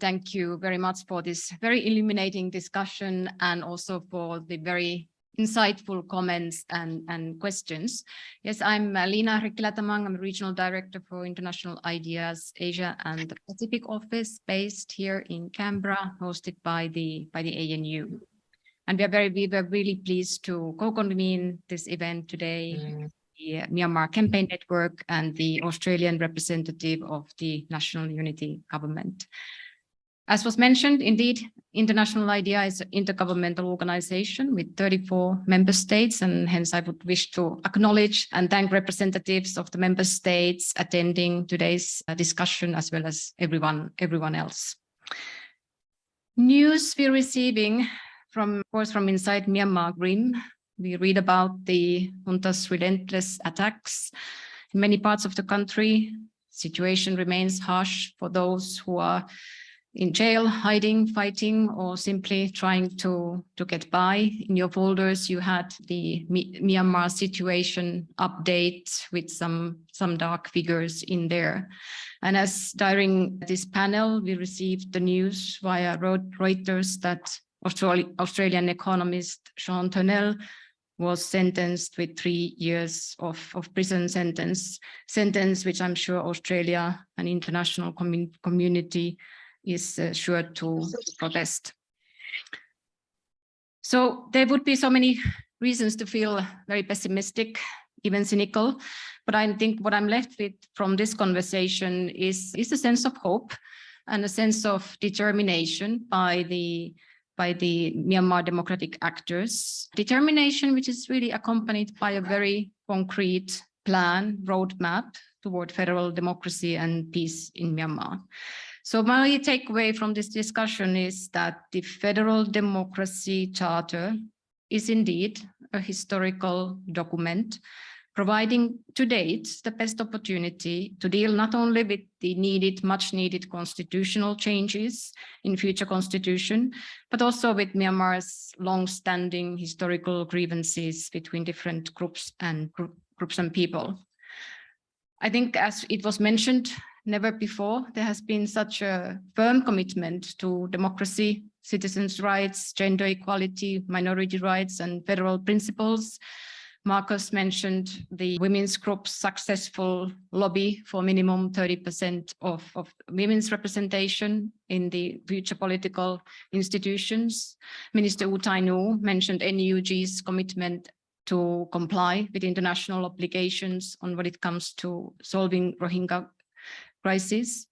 Thank you very much for this very illuminating discussion and also for the very insightful comments and questions. Yes, I'm Lena Rikkilä. I'm a Regional Director for International Ideas Asia and the Pacific Office based here in Canberra, hosted by the ANU. And we were really pleased to co-convene this event today, the Myanmar Campaign Network and the Australian representative of the National Unity Government. As was mentioned, indeed, International IDEA is an intergovernmental organization with 34 member states, and hence I would wish to acknowledge and thank representatives of the member states attending today's discussion, as well as everyone else. News we're receiving from inside Myanmar grim. We read about the junta's relentless attacks in many parts of the country. Situation remains harsh for those who are in jail, hiding, fighting, or simply trying to get by. In your folders, you had the Myanmar situation update with some dark figures in there. And as during this panel, we received the news via Reuters that Australian economist Sean Turnell was sentenced with 3 years of prison sentence, which I'm sure Australia and international community is sure to protest. So there would be so many reasons to feel very pessimistic, even cynical, but I think what I'm left with from this conversation is a sense of hope and a sense of determination by the Myanmar democratic actors. Determination which is really accompanied by a very concrete plan, roadmap toward federal democracy and peace in Myanmar. So my takeaway from this discussion is that the Federal Democracy Charter is indeed a historical document, providing to date the best opportunity to deal not only with the much needed constitutional changes in future constitution, but also with Myanmar's long-standing historical grievances between different groups and people. I think, as it was mentioned, never before there has been such a firm commitment to democracy, citizens' rights, gender equality, minority rights, and federal principles. Marcus mentioned the women's group's successful lobby for minimum 30% of women's representation in the future political institutions. Minister U Tai Nu mentioned NUG's commitment to comply with international obligations on what it comes to solving Rohingya crisis.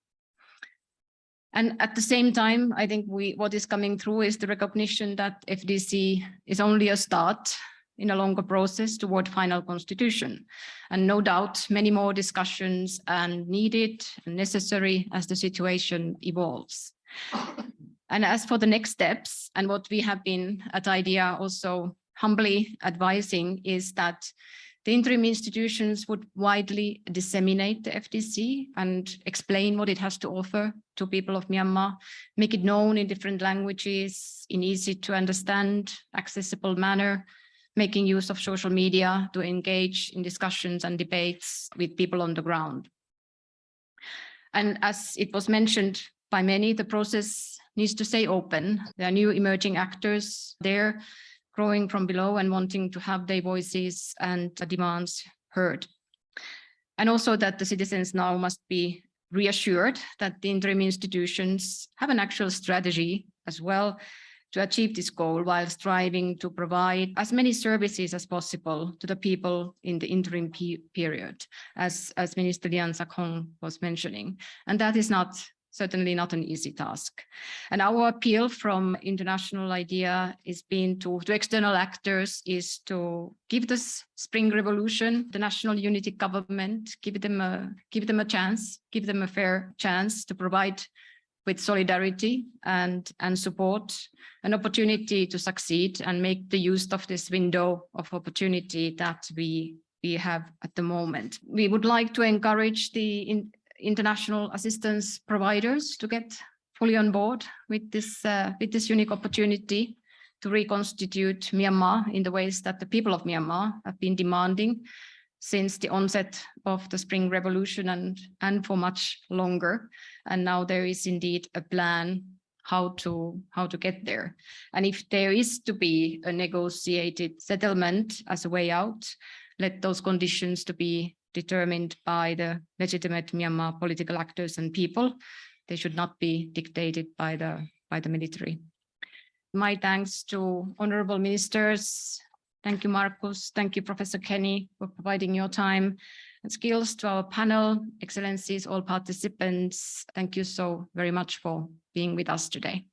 And at the same time, I think what is coming through is the recognition that FDC is only a start in a longer process toward final constitution. And no doubt many more discussions are needed and necessary as the situation evolves. And as for the next steps, and what we have been at IDEA also humbly advising, is that the interim institutions would widely disseminate the FDC and explain what it has to offer to people of Myanmar, make it known in different languages, in easy to understand, accessible manner, making use of social media to engage in discussions and debates with people on the ground. And as it was mentioned by many, the process needs to stay open. There are new emerging actors there, growing from below and wanting to have their voices and demands heard. And also that the citizens now must be reassured that the interim institutions have an actual strategy as well to achieve this goal, while striving to provide as many services as possible to the people in the interim period, as Minister Lian Sakhong was mentioning. And that is certainly not an easy task. And our appeal from International IDEA is being to external actors is to give this Spring Revolution, the National Unity Government, give them a chance, give them a fair chance to provide with solidarity and support, an opportunity to succeed and make the use of this window of opportunity that we have at the moment. We would like to encourage the international assistance providers to get fully on board with this unique opportunity to reconstitute Myanmar in the ways that the people of Myanmar have been demanding since the onset of the Spring Revolution and for much longer. And now there is indeed a plan how to get there. And if there is to be a negotiated settlement as a way out, let those conditions to be determined by the legitimate Myanmar political actors and people. They should not be dictated by the military. My thanks to honorable ministers. Thank you, Markus. Thank you, Professor Kenny, for providing your time and skills to our panel. Excellencies, all participants, thank you so very much for being with us today.